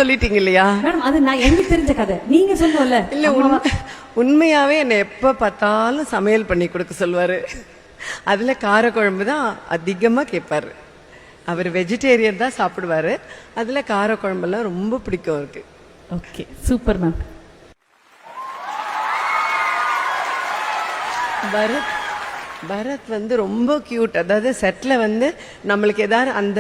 சொல்லிட்டீங்க இல்லையா? மேடம் அது நான் எனக்கு தெரிஞ்ச கதை, நீங்க சொன்னோம்ல. இல்ல, உண்மையாவே என்னை எப்ப பார்த்தாலும் சமையல் பண்ணி கொடுக்க சொல்லுவாரு. அதுல காரக்குழம்பு தான் அதிகமா கேட்பாரு. அவர் வெஜிடேரியன் தான் சாப்பிடுவாரு. அதுல காரக்குழம்பெல்லாம் ரொம்ப பிடிக்கும் அவருக்கு. Okay, super ma'am. பரத் வந்து ரொம்ப கியூட். அதாவது செட்ல வந்து நம்மளுக்கு ஏதாவது அந்த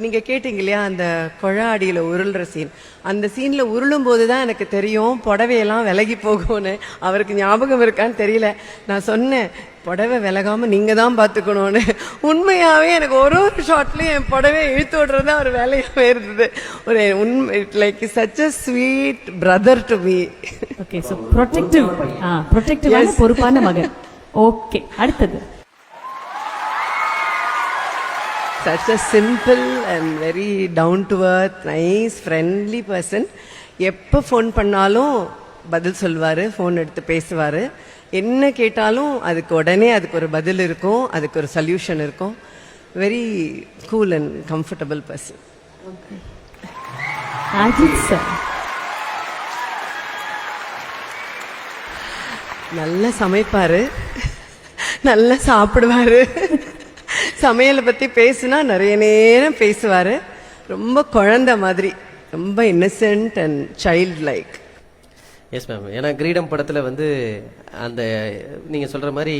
நீங்க கேட்டீங்க இல்லையா, அந்த கொழாடியில உருள்ற சீன், அந்த சீன்ல உருளும் போதுதான் எனக்கு தெரியும் புடவையெல்லாம் விலகி போகும்னு. அவருக்கு ஞாபகம் இருக்கான்னு தெரியல. நான் சொன்னேன், புடவை விலகாம நீங்க தான் பாத்துக்கணும்னு. உண்மையாவே எனக்கு ஒரு ஷாட்லயும் என் புடவை இழுத்து விடுறது ஒரு வேலையாவே இருந்தது. ஒரு like such a sweet brother to me. Okay, so protective பொறுப்பான மகன். ஓகே, அடுத்தது. Such a simple and very down to earth, nice, friendly person. எப்ப ஃபோன் பண்ணாலும் பதில் சொல்வாரு, ஃபோன் எடுத்து பேசுவாரு. என்ன கேட்டாலும் அதுக்கு உடனே அதுக்கு ஒரு பதில் இருக்கும், அதுக்கு ஒரு சொல்யூஷன் இருக்கும். Very cool and comfortable person. Ajith sir நல்லா சமைப்பாரு, நல்லா சாப்பிடுவாரு. சமையலை பத்தி பேசுனா நிறைய நேரம் பேசுவாரு. ரொம்ப குழந்தை மாதிரி, ரொம்ப Innocent and child like. Yes ma'am. ஏன்னா கிரீடம் படத்துல வந்து அந்த நீங்க சொல்ற மாதிரி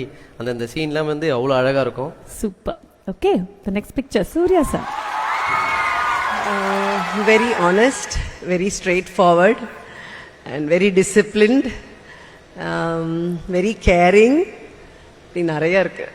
அந்த சீன்லாம் வந்து அவ்வளோ அழகா இருக்கும். Super. Okay, the next picture Suriya sir. Very honest, very straight forward and very disciplined, very caring. இப்படி நிறைய இருக்கு.